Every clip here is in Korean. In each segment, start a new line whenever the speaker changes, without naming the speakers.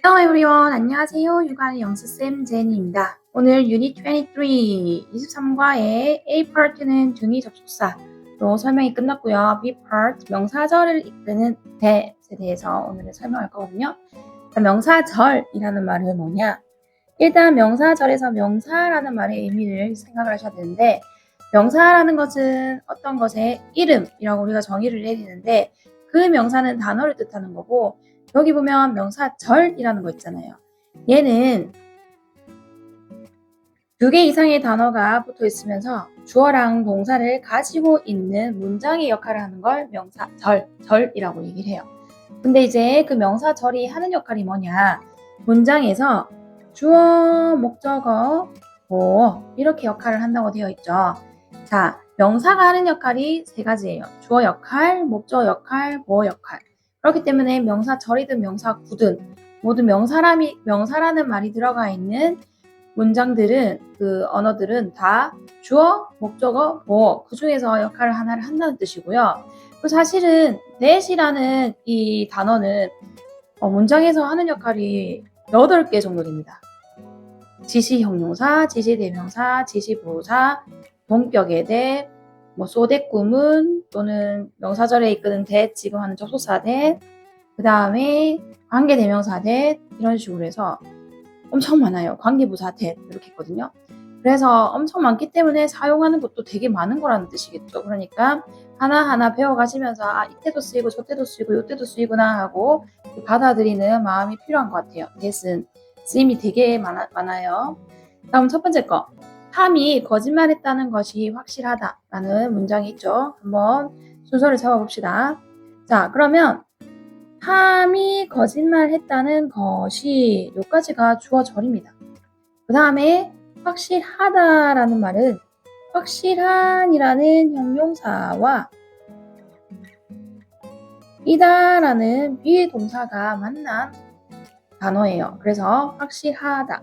Hello everyone. 안녕하세요. 육아의 영수쌤 제니입니다. 오늘 유닛 23과의 A 파트는 등위 접속사로 설명이 끝났고요. B 파트 명사절을 이끄는 that에 대해서 오늘은 설명할 거거든요. 명사절이라는 말은 뭐냐? 일단 명사절에서 명사라는 말의 의미를 생각을 하셔야 되는데, 명사라는 것은 어떤 것의 이름이라고 우리가 정의를 내리는데, 그 명사는 단어를 뜻하는 거고, 여기 보면 명사절이라는 거 있잖아요. 얘는 2개 이상의 단어가 붙어 있으면서 주어랑 동사를 가지고 있는 문장의 역할을 하는 걸 명사절이라고 얘기를 해요. 근데 이제 그 명사절이 하는 역할이 뭐냐? 문장에서 주어, 목적어, 보어 이렇게 역할을 한다고 되어 있죠. 자, 명사가 하는 역할이 3가지예요. 주어 역할, 목적어 역할, 보어 역할. 그렇기 때문에 명사절이든 명사구든 모든 명사라는 말이 들어가 있는 문장들은, 그 언어들은 다 주어, 목적어, 보어 그 중에서 역할을 하나를 한다는 뜻이고요. 사실은 that이라는 이 단어는 문장에서 하는 역할이 8개 정도 됩니다. 지시형용사, 지시대명사, 지시부사, 동격의 that, so that 구문 또는 명사절에 이끄는 that, 지금 하는 접속사 that, 그 다음에 관계대명사 that 이런 식으로 해서 엄청 많아요. 관계부사 that 이렇게 있거든요. 그래서 엄청 많기 때문에 사용하는 것도 되게 많은 거라는 뜻이겠죠. 그러니까 하나하나 배워가시면서 이때도 쓰이고 저때도 쓰이고 요때도 쓰이구나 하고 받아들이는 마음이 필요한 것 같아요. that은 쓰임이 되게 많아요. 다음 첫 번째 거. 탐이 거짓말했다는 것이 확실하다라는 문장이 있죠. 한번 순서를 잡아봅시다. 자, 그러면 탐이 거짓말했다는 것이 여기까지가 주어절입니다. 그 다음에 확실하다라는 말은 확실한이라는 형용사와 이다라는 비동사가 만난 단어예요. 그래서 확실하다,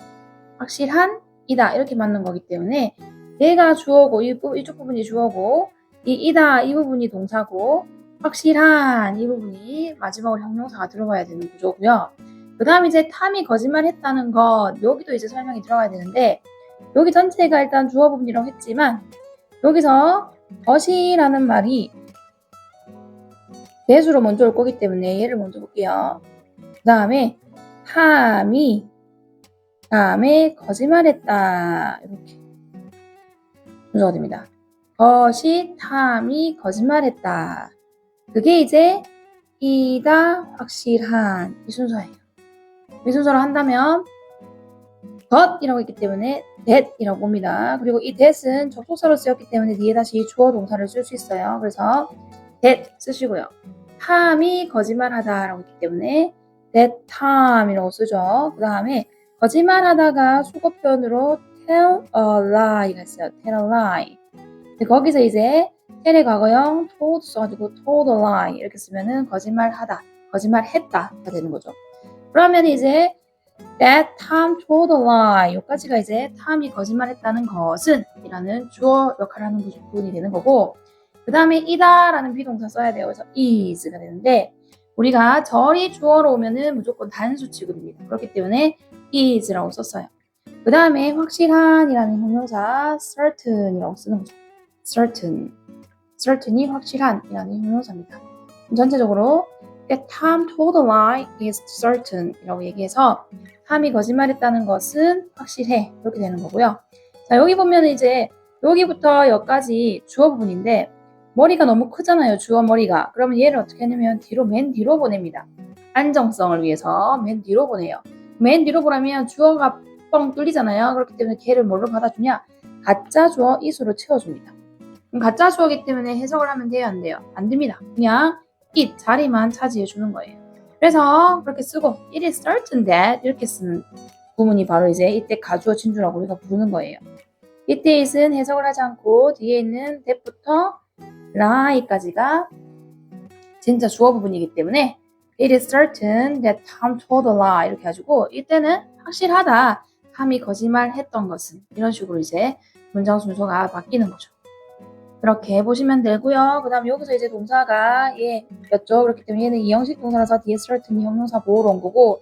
확실한이다 이렇게 맞는 거기 때문에 얘가 주어고 이쪽 부분이 주어고 이다 이 부분이 동사고 확실한 이 부분이 마지막으로 형용사가 들어가야 되는 구조고요. 그 다음 이제 탐이 거짓말했다는 것, 여기도 이제 설명이 들어가야 되는데 여기 전체가 일단 주어 부분이라고 했지만 여기서 것이라는 말이 대수로 먼저 올 거기 때문에 얘를 먼저 볼게요. 그 다음에 탐이 다음에 거짓말했다 이렇게 순서가 됩니다. 것이 탐이 거짓말했다. 그게 이제 이다 확실한 이 순서예요. 이 순서로 한다면 것이라고 했기 때문에 that이라고 봅니다. 그리고 이 that은 접속사로 쓰였기 때문에 뒤에 다시 주어 동사를 쓸 수 있어요. 그래서 that 쓰시고요. 탐이 거짓말하다라고 했기 때문에 that time이라고 쓰죠. 그 다음에 거짓말하다가 수거 표현으로 tell a lie가 있어요. tell a lie. 거기서 이제 tell의 과거형 told 써가지고 told a lie 이렇게 쓰면은 거짓말하다, 거짓말했다가 되는 거죠. 그러면 이제 that Tom told a lie 여기까지가 이제 탐이 거짓말했다는 것은 이라는 주어 역할을 하는 부분이 되는 거고, 그 다음에 이다라는 비동사 써야 돼요. 그래서 is가 되는데 우리가 절이 주어로 오면은 무조건 단수 취급입니다. 그렇기 때문에 is라고 썼어요. 그 다음에 확실한이라는 형용사 certain이라고 쓰는 거죠. certain이 확실한이라는 형용사입니다. 전체적으로 that Tom told a lie is certain 이라고 얘기해서 탐이 거짓말했다는 것은 확실해 이렇게 되는 거고요. 자, 여기 보면 이제 여기부터 여기까지 주어 부분인데 머리가 너무 크잖아요. 주어 머리가. 그러면 얘를 어떻게 하냐면 맨 뒤로 보냅니다. 안정성을 위해서 맨 뒤로 보내요. 맨 뒤로 보내면 주어가 뻥 뚫리잖아요. 그렇기 때문에 걔를 뭘로 받아주냐? 가짜 주어 is로 채워줍니다. 그럼 가짜 주어기 때문에 해석을 하면 돼요? 안 돼요? 안 됩니다. 그냥 it 자리만 차지해 주는 거예요. 그래서 그렇게 쓰고 it is certain that 이렇게 쓰는 부분이 바로 이제 이때 가주어 진주라고 우리가 부르는 거예요. 이때 it은 해석을 하지 않고 뒤에 있는 that부터 lie까지가 진짜 주어 부분이기 때문에 it is certain that Tom told a lie 이렇게 해가지고 이때는 확실하다, 탐이 거짓말했던 것은 이런 식으로 이제 문장 순서가 바뀌는 거죠. 그렇게 보시면 되고요. 그 다음에 여기서 이제 동사가 얘였죠. 그렇기 때문에 얘는 이형식 동사라서 뒤에 certain 형용사 보호로 온 거고,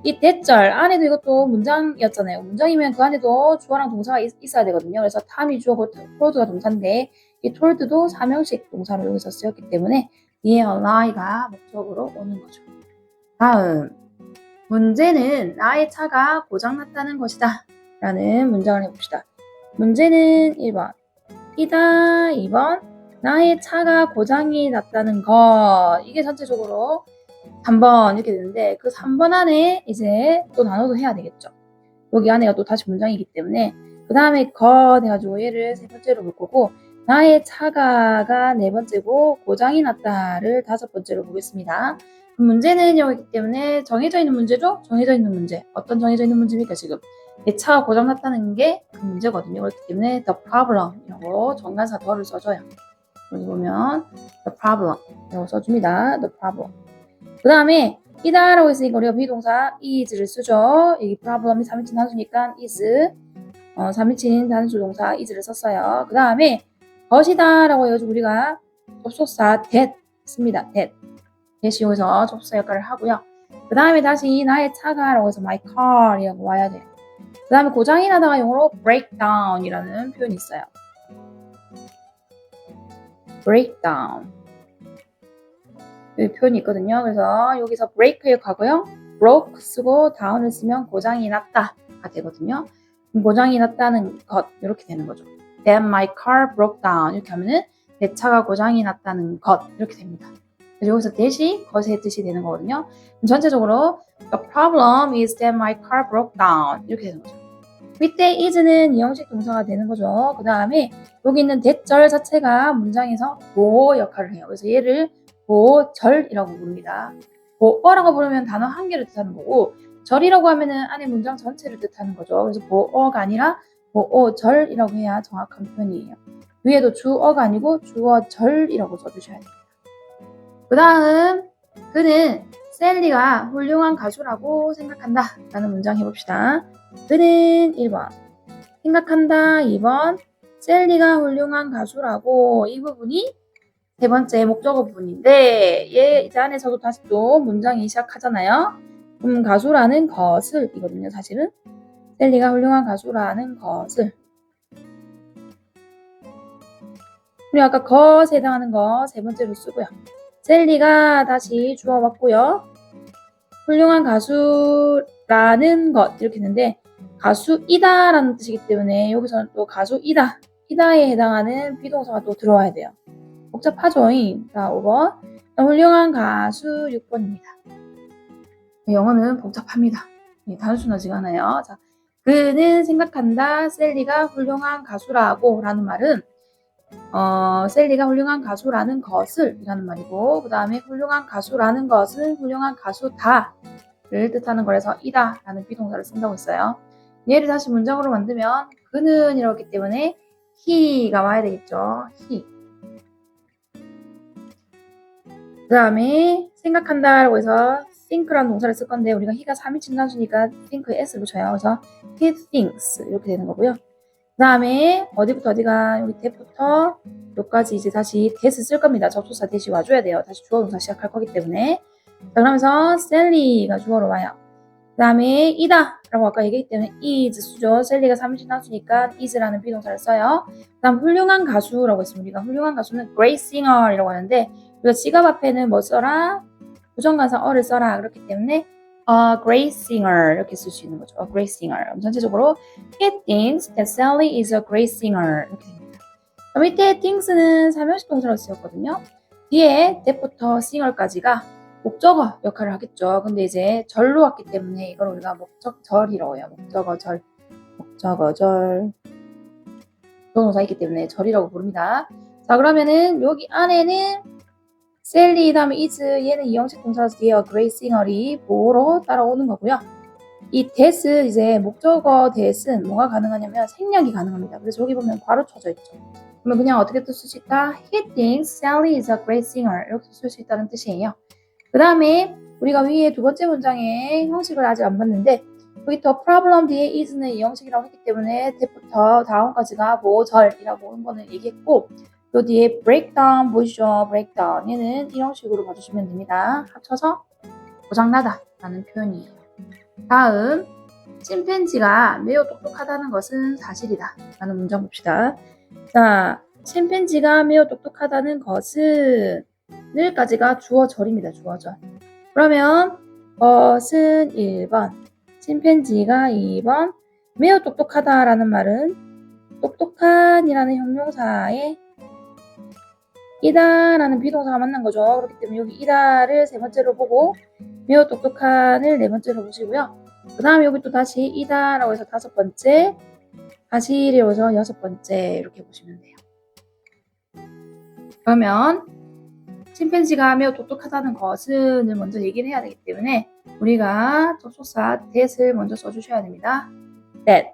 이 대절 안에도 이것도 문장이었잖아요. 문장이면 그 안에도 주어랑 동사가 있어야 되거든요. 그래서 time이 주어고 told가 동사인데 이 told도 삼형식 동사로 여기서 쓰였기 때문에 뒤에 ally가 목적으로 오는 거죠. 다음 문제는 나의 차가 고장났다는 것이다 라는 문장을 해봅시다. 문제는 1번 이다. 2번 나의 차가 고장이 났다는 것. 이게 전체적으로 3번 이렇게 되는데 그 3번 안에 이제 또 나눠도 해야 되겠죠. 여기 안에가 또 다시 문장이기 때문에 그 다음에 것 해가지고 얘를 세 번째로 볼 거고 나의 차가가 네 번째고 고장이 났다를 다섯 번째로 보겠습니다. 문제는 여기기 때문에 정해져 있는 문제죠? 정해져 있는 문제. 어떤 정해져 있는 문제입니까 지금? 내 차가 고장났다는 게 그 문제거든요. 그렇기 때문에 the problem 이라고 정관사 더를 써줘요. 여기 보면 the problem 이라고 써줍니다. the problem. 그 다음에 이다 라고 했으니까 우리가 비동사 is를 쓰죠. 여기 problem이 3인칭 단수니까 is 3인칭 단수 동사 is를 썼어요. 그 다음에 것이다 라고 해가지고 우리가 접속사 that 씁니다. that이 여기서 접속사 역할을 하고요. 그 다음에 다시 나의 차가 라고 해서 my car 이라고 와야 돼요. 그 다음에 고장이 나다가 영어로 breakdown 이라는 표현이 있어요. breakdown 이 표현이 있거든요. 그래서 여기서 break의 과거형 broke 쓰고 down을 쓰면 고장이 났다가 되거든요. 고장이 났다는 것 이렇게 되는 거죠. That my car broke down 이렇게 하면은 내 차가 고장이 났다는 것 이렇게 됩니다. 그래서 여기서 that이 것의 뜻이 되는 거거든요. 전체적으로 the problem is that my car broke down 이렇게 되는 거죠. 밑에 is는 이형식 동사가 되는 거죠. 그 다음에 여기 있는 that절 자체가 문장에서 보호 역할을 해요. 그래서 얘를 보절이라고 부릅니다. 보어라고 부르면 단어 한 개를 뜻하는 거고 절이라고 하면은 안에 문장 전체를 뜻하는 거죠. 그래서 보어가 아니라 보어절이라고 해야 정확한 표현이에요. 위에도 주어가 아니고 주어절이라고 써주셔야 됩니다. 그 다음 그는 셀리가 훌륭한 가수라고 생각한다 라는 문장 해봅시다. 그는 1번 생각한다. 2번 셀리가 훌륭한 가수라고. 이 부분이 세 번째 목적어 부분인데 얘 이제 안에서도 다시 또 문장이 시작하잖아요. 가수라는 것을 이거든요. 사실은 셀리가 훌륭한 가수라는 것을 우리 아까 것에 해당하는 거 세 번째로 쓰고요. 셀리가 다시 주어 받고요. 훌륭한 가수라는 것 이렇게 했는데 가수이다 라는 뜻이기 때문에 여기서는 또 가수이다 이다에 해당하는 비동사가 또 들어와야 돼요. 복잡하죠? 자, 5번. 훌륭한 가수 6번입니다. 영어는 복잡합니다. 단순하지가 않아요. 자, 그는 생각한다. 셀리가 훌륭한 가수라고 라는 말은 셀리가 훌륭한 가수라는 것을 이라는 말이고 그 다음에 훌륭한 가수라는 것은 훌륭한 가수다를 뜻하는 거라서 이다 라는 비동사를 쓴다고 했어요. 얘를 다시 문장으로 만들면 그는 이렇기 때문에 he가 와야 되겠죠. he. 그 다음에 생각한다 라고 해서 think라는 동사를 쓸 건데 우리가 he가 3인칭 단수니까 think에 s를 붙여요. 그래서 he thinks 이렇게 되는 거고요. 그 다음에 어디부터 어디가 여기 that부터 여기까지 이제 다시 that을 쓸 겁니다. 접속사 that이 와줘야 돼요. 다시 주어 동사 시작할 거기 때문에. 자, 그러면서 셀리가 주어로 와요. 그 다음에 이다 라고 아까 얘기했기 때문에 is 쓰죠. 셀리가 3인칭 단수니까 is라는 비동사를 써요. 그 다음 훌륭한 가수라고 했으면 우리가 훌륭한 가수는 great singer 이라고 하는데 우리가 지갑 앞에는 뭐 써라? 부정관사 어를 써라. 그렇기 때문에 a great singer 이렇게 쓸 수 있는 거죠. a great singer. 전체적으로 he thinks that Sally is a great singer 이렇게 됩니다. 밑에 things는 삼형식 동사로 쓰였거든요. 뒤에 that부터 singer까지가 목적어 역할을 하겠죠. 근데 이제 절로 왔기 때문에 이걸 우리가 목적절이라고 해요. 목적어절. 조동사 있기 때문에 절이라고 부릅니다. 자, 그러면은 여기 안에는 셀리 다음에 is 얘는 이형식 동사라서 뒤에 great singer이 보호로 따라오는 거고요. 이 that은 이제 목적어 that은 뭐가 가능하냐면 생략이 가능합니다. 그래서 여기 보면 괄호 쳐져 있죠. 그러면 그냥 어떻게 또 쓸 수 있다? He thinks Sally is a great singer 이렇게 쓸 수 있다는 뜻이에요. 그 다음에 우리가 위에 두 번째 문장의 형식을 아직 안 봤는데 여기 더 problem 뒤에 is는 이 형식이라고 했기 때문에 that부터 다음까지가 보절이라고 한 거는 얘기했고 요 뒤에 breakdown 보이시죠? breakdown. 얘는 이런 식으로 봐주시면 됩니다. 합쳐서 고장나다 라는 표현이에요. 다음, 침팬지가 매우 똑똑하다는 것은 사실이다 라는 문장 봅시다. 자, 침팬지가 매우 똑똑하다는 것은 늘까지가 주어절입니다. 주어절. 그러면 것은 1번, 침팬지가 2번, 매우 똑똑하다라는 말은 똑똑한이라는 형용사에 이다라는 비동사가 만난 거죠. 그렇기 때문에 여기 이다를 세 번째로 보고 매우 똑똑한을 네 번째로 보시고요. 그 다음에 여기 또 다시 이다라고 해서 다섯 번째, 사실이라고 해서 여섯 번째 이렇게 보시면 돼요. 그러면 침팬지가 매우 똑똑하다는 것은을 먼저 얘기를 해야 되기 때문에 우리가 접속사 that을 먼저 써주셔야 됩니다. that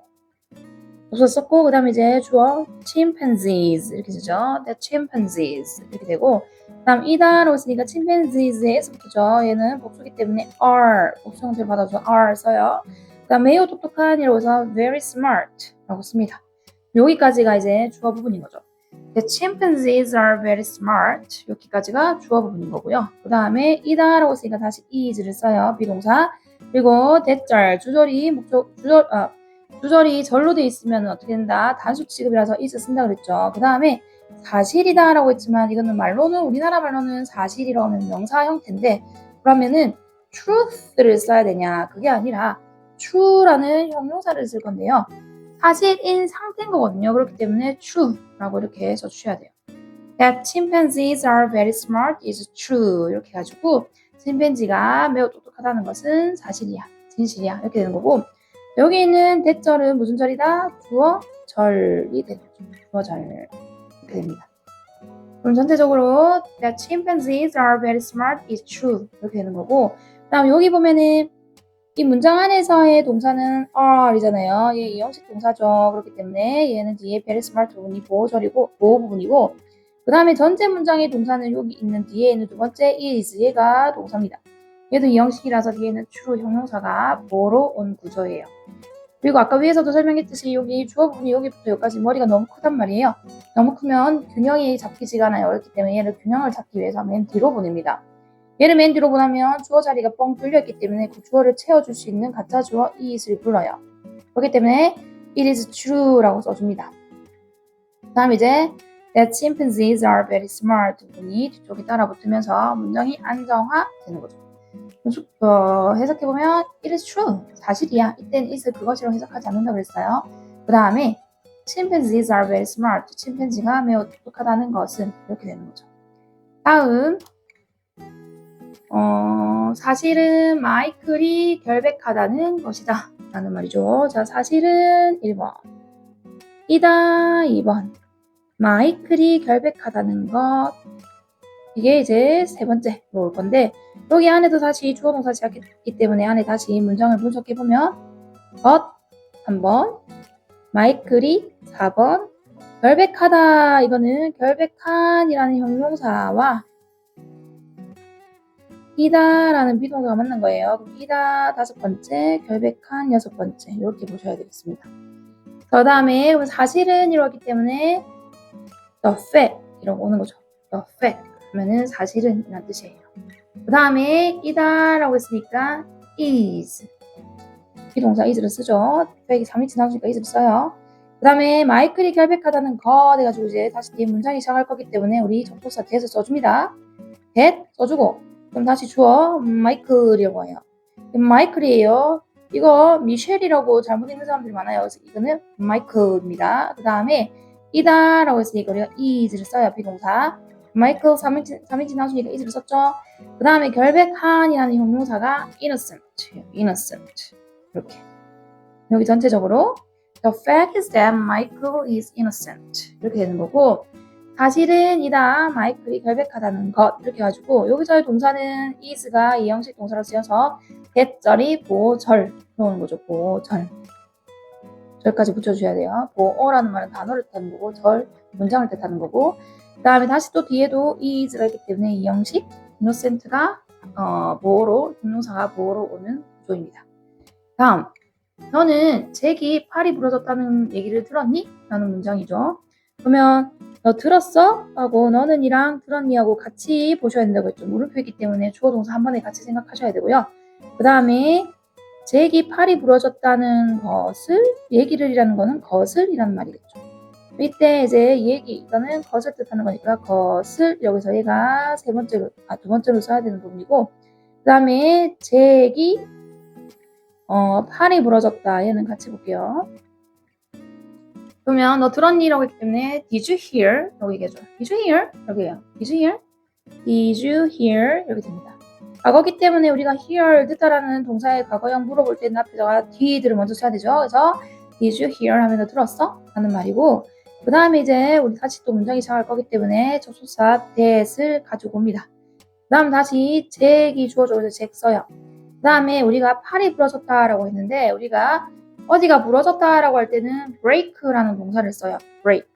접속사 썼고 그 다음에 이제 주어 chimpanzees 이렇게 쓰죠. that chimpanzees 이렇게 되고 그 다음 이다라고 했으니까 chimpanzees에서부터죠. 얘는 복수기 때문에 are 복수 형태를 받아서 are 써요. 그 다음 매우 똑똑한이라고 해서 very smart 라고 씁니다. 여기까지가 이제 주어 부분인 거죠. The chimpanzees are very smart. 여기까지가 주어 부분인 거고요. 그 다음에 이다라고 했으니까 다시 is를 써요. 비동사. 그리고 대절 주절이 주절이 절로 돼 있으면 어떻게 된다? 단수 취급이라서 is 쓴다 그랬죠. 그 다음에 사실이다라고 했지만 이거는 말로는 우리나라 말로는 사실이라고 하면 명사 형태인데 그러면은 truth를 써야 되냐? 그게 아니라 true라는 형용사를 쓸 건데요. 사실인 상태인 거거든요. 그렇기 때문에 true라고 이렇게 써주셔야 돼요. That chimpanzees are very smart is true. 이렇게 해가지고 침팬지가 매우 똑똑하다는 것은 사실이야, 진실이야 이렇게 되는 거고 여기 있는 대절은 무슨 절이다? 주어절이 되는 거죠. 주어절 이렇게 됩니다. 그럼 전체적으로 That chimpanzees are very smart is true 이렇게 되는 거고 그 다음 여기 보면은 이 문장 안에서의 동사는 are이잖아요. 얘 이형식 동사죠. 그렇기 때문에 얘는 뒤에 very smart 부분이 보호 부분이고 그 다음에 전체 문장의 동사는 여기 있는 뒤에 있는 두 번째 is 얘가 동사입니다. 얘도 이형식이라서 뒤에는 true 형용사가 보호로 온 구조예요. 그리고 아까 위에서도 설명했듯이 여기 주어 부분이 여기부터 여기까지 머리가 너무 크단 말이에요. 너무 크면 균형이 잡히지가 않아요. 그렇기 때문에 얘를 균형을 잡기 위해서 맨 뒤로 보냅니다. 얘를 맨 뒤로 보내면 주어 자리가 뻥 뚫려있기 때문에 그 주어를 채워줄 수 있는 가짜 주어 is를 불러요. 그렇기 때문에 it is true라고 써줍니다. 그 다음 이제 that chimpanzees are very smart 부분이 뒤쪽에 따라 붙으면서 문장이 안정화되는 거죠. 해석해보면 it is true, 사실이야. 이때는 is를 그것이라고 해석하지 않는다고 그랬어요. 그 다음에 chimpanzees are very smart, 침팬지가 매우 똑똑하다는 것은 이렇게 되는 거죠. 다음 사실은 마이클이 결백하다는 것이다 라는 말이죠. 자, 사실은 1번 이다 2번 마이클이 결백하다는 것 이게 이제 세 번째로 올 건데 여기 안에도 다시 주어 동사 시작했기 때문에 안에 다시 문장을 분석해보면 것 3번 마이클이 4번 결백하다 이거는 결백한이라는 형용사와 이다라는 비동사가 맞는 거예요. 그럼 이다 다섯 번째, 결백한 여섯 번째 이렇게 보셔야 되겠습니다. 그 다음에 사실은 이러기 때문에 the fact 이러고 오는 거죠. the fact 하면은 사실은 이란 뜻이에요. 그 다음에 이다라고 했으니까 is 비동사 is를 쓰죠. fact이 3인칭 나오니까 is를 써요. 그 다음에 마이클이 결백하다는 것 해가지고 이제 다시 뒤에 문장이 시작할 거기 때문에 우리 접속사 that을 써줍니다. that 써주고 그럼 다시 주어 마이클이라고 해요. 마이클이에요. 이거 미셸이라고 잘못 읽는 사람들이 많아요. 그래서 이거는 마이클입니다. 그 다음에 이다라고 했으니까 우리가 is를 써요. 비동사. 마이클 3인칭 나왔으니까 is를 썼죠. 그 다음에 결백한이라는 형용사가 innocent 이렇게. 여기 전체적으로 The fact is that Michael is innocent 이렇게 되는 거고 사실은 이다 마이클이 결백하다는 것 이렇게 해가지고 여기서의 동사는 is가 이형식 동사로 쓰여서 대절이 보절 들어오는 거죠. 보절 절까지 붙여주셔야 돼요. 보어라는 말은 단어를 뜻하는 거고 절 문장을 뜻하는 거고 그 다음에 다시 또 뒤에도 is가 있기 때문에 이형식 innocent가 보어로 형용사가 보어로 오는 구조입니다. 다음 너는 잭이 팔이 부러졌다는 얘기를 들었니? 라는 문장이죠. 그러면 너 들었어? 하고 너는 이랑 들었니? 하고 같이 보셔야 된다고 했죠. 물음표이기 때문에 주어 동사 한 번에 같이 생각하셔야 되고요. 그 다음에 잭이 팔이 부러졌다는 것을 얘기를이라는 거는 것을이라는 말이겠죠. 이때 이제 이거는 것을 뜻하는 거니까 것을 여기서 얘가 두 번째로 써야 되는 부분이고 그 다음에 잭이 팔이 부러졌다 얘는 같이 볼게요. 그러면 너 들었니?라고 했기 때문에 Did you hear? 라고 얘기해줘. Did you hear? 여기에요. Did you hear? Did you hear? 이렇게 됩니다. 과거기 때문에 우리가 hear, 듣다라는 동사의 과거형 물어볼 때는 앞에다가 did를 먼저 써야 되죠. 그래서 Did you hear? 하면 너 들었어? 라는 말이고 그 다음에 이제 우리 다시 또 문장이 시작할 거기 때문에 접속사 that을 가지고 옵니다. 그 다음 다시 잭이 주어져서 잭 써요. 그 다음에 우리가 팔이 부러졌다라고 했는데 우리가 어디가 부러졌다라고 할 때는 break라는 동사를 써요. break.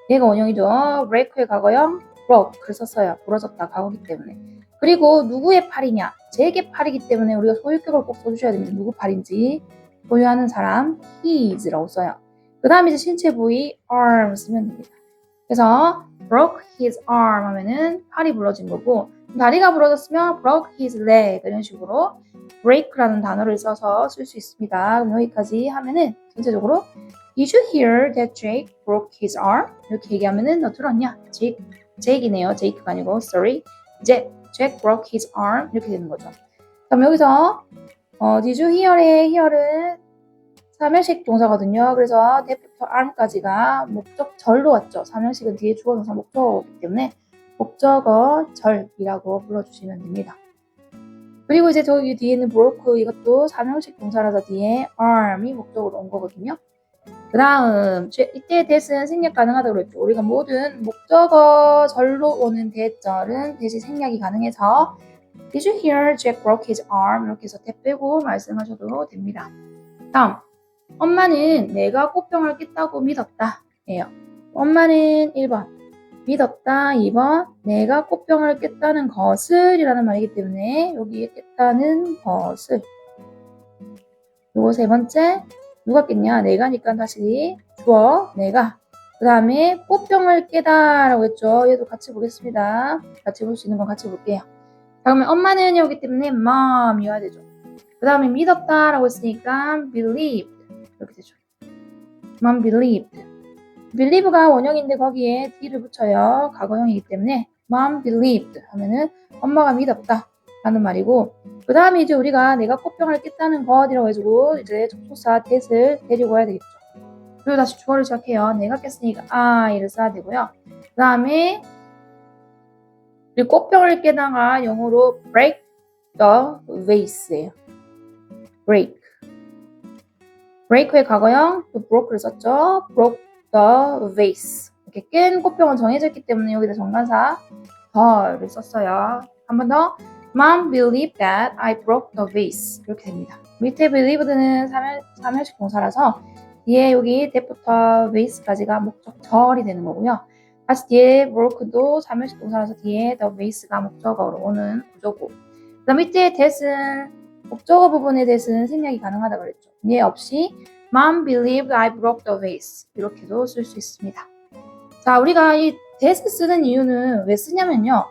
얘가 원형이죠. break의 과거형 broke를 썼어요. 부러졌다 과거기 때문에. 그리고 누구의 팔이냐? 잭의 팔이기 때문에 우리가 소유격을 꼭 써주셔야 됩니다. 누구 팔인지 소유하는 사람 his라고 써요. 그 다음에 이제 신체 부위 arm 쓰면 됩니다. 그래서 broke his arm 하면은 팔이 부러진 거고 다리가 부러졌으면 broke his leg 이런 식으로 break라는 단어를 써서 쓸 수 있습니다. 그럼 여기까지 하면은 전체적으로 Did you hear that Jake broke his arm? 이렇게 얘기하면은 너 들었냐? Jake이네요. Jake가 아니고 sorry. 이제 Jake broke his arm 이렇게 되는 거죠. 그럼 여기서 Did you hear의 hear은 3형식 동사거든요. 그래서 that부터 arm까지가 목적절로 왔죠. 3형식은 뒤에 주어 동사 목적어이기 때문에 목적어절이라고 불러주시면 됩니다. 그리고 이제 저기 뒤에는 broke 이것도 3형식 동사라서 뒤에 arm이 목적으로 온 거거든요. 그 다음 이때 that은 생략 가능하다고 그랬죠. 우리가 모든 목적어절로 오는 that절은 that이 생략이 가능해서 Did you hear Jack broke his arm? 이렇게 해서 that 빼고 말씀하셔도 됩니다. 다음 엄마는 내가 꽃병을 깼다고 믿었다 예요. 엄마는 1번 믿었다 2번 내가 꽃병을 깼다는 것을 이라는 말이기 때문에 여기에 깼다는 것을 요거 세 번째 누가 깼냐 내가니까 다시 주어 내가 그 다음에 꽃병을 깨다 라고 했죠. 얘도 같이 보겠습니다. 같이 볼 수 있는 건 같이 볼게요. 자, 그러면 엄마는 여기 때문에 mom이어야 되죠. 그 다음에 믿었다 라고 했으니까 believed 이렇게 되죠. mom believed. believe가 원형인데 거기에 d를 붙여요. 과거형이기 때문에 mom believed 하면은 엄마가 믿었다 라는 말이고 그 다음에 이제 우리가 내가 꽃병을 깼다는 것이라고 해주고 이제 접속사 that을 데리고 와야 되겠죠. 그리고 다시 주어를 시작해요. 내가 깼으니까 I를 써야 되고요. 그 다음에 꽃병을 깨다가 영어로 break the vase예요. break의 과거형 또 broke를 썼죠. broke the vase. 이렇게 깬 꽃병은 정해져 있기 때문에 여기다 정관사 the를 썼어요. 한 번 더. Mom believed that I broke the vase. 이렇게 됩니다. 밑에 believed는 3형식 동사라서 뒤에 여기 that부터 vase까지가 목적절이 되는 거고요. 다시 뒤에 broke도 3형식 동사라서 뒤에 the vase가 목적어로 오는 구조고 그 다음 밑에 that은 목적어 부분에 대해서는 생략이 가능하다고 그랬죠. 얘 없이 Mom believed I broke the vase 이렇게도 쓸 수 있습니다. 자, 우리가 이 that 쓰는 이유는 왜 쓰냐면요.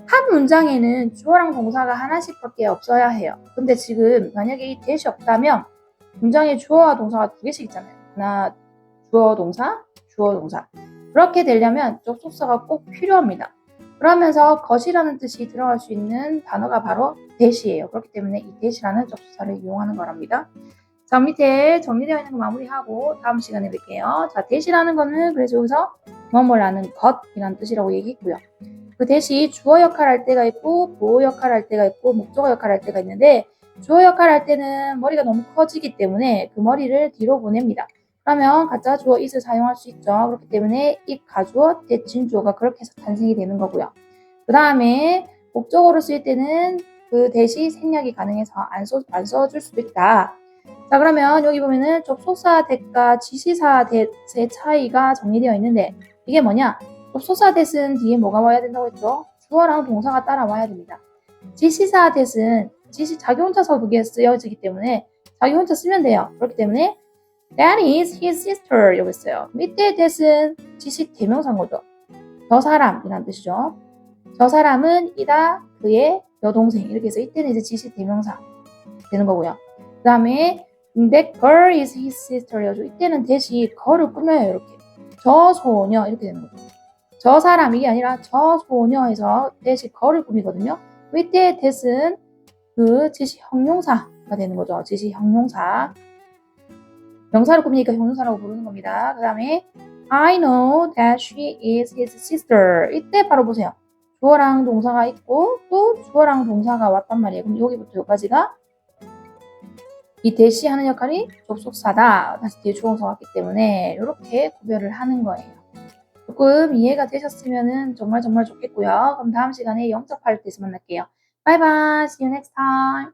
한 문장에는 주어랑 동사가 하나씩밖에 없어야 해요. 근데 지금 만약에 이 that이 없다면 문장에 주어와 동사가 두 개씩 있잖아요. 하나 주어 동사 그렇게 되려면 접속사가 꼭 필요합니다. 그러면서 것이라는 뜻이 들어갈 수 있는 단어가 바로 that이에요. 그렇기 때문에 이 that이라는 접속사를 이용하는 거랍니다. 자, 밑에 정리되어 있는 거 마무리하고 다음 시간에 뵐게요. 자, that이라는 거는 그래서 여기서 뭐뭐라는 것이라는 뜻이라고 얘기했고요. 그 that이 주어 역할을 할 때가 있고 보호 역할을 할 때가 있고 목적어 역할을 할 때가 있는데 주어 역할을 할 때는 머리가 너무 커지기 때문에 그 머리를 뒤로 보냅니다. 그러면 가짜 주어 it을 사용할 수 있죠. 그렇기 때문에 it 가주어, that 진주어가 그렇게 해서 탄생이 되는 거고요. 그 다음에 목적어로 쓰일 때는 그 that이 생략이 가능해서 안 써줄 수도 있다. 자, 그러면 여기 보면은 접속사 that과 지시사 that의 차이가 정리되어 있는데 이게 뭐냐? 접속사 that은 뒤에 뭐가 와야 된다고 했죠? 주어랑 동사가 따라와야 됩니다. 지시사 that은 작용자서 두 개 쓰여지기 때문에 자기 혼자 쓰면 돼요. 그렇기 때문에 That is his sister. 여기 있어요. 이때 that은 지시 대명사인 거죠. 저 사람이란 뜻이죠. 저 사람은 이다 그의 여동생. 이렇게 해서 이때는 이제 지시 대명사 되는 거고요. 그 다음에 that girl is his sister여죠. 이때는 that이 gir을 꾸며요. 이렇게. 저 소녀 이렇게 되는 거죠. 저 사람 이게 아니라 저 소녀에서 that이 gir을 꾸미거든요. 이때 that은 그 지시 형용사가 되는 거죠. 지시 형용사. 명사를 꾸미니까 형용사라고 부르는 겁니다. 그 다음에 I know that she is his sister. 이때 바로 보세요. 주어랑 동사가 있고 또 주어랑 동사가 왔단 말이에요. 그럼 여기부터 여기까지가 이 대시 하는 역할이 접속사다. 다시 뒤에 주어가 왔기 때문에 이렇게 구별을 하는 거예요. 조금 이해가 되셨으면 정말 좋겠고요. 그럼 다음 시간에 영접할 때서 만날게요. Bye bye. See you next time.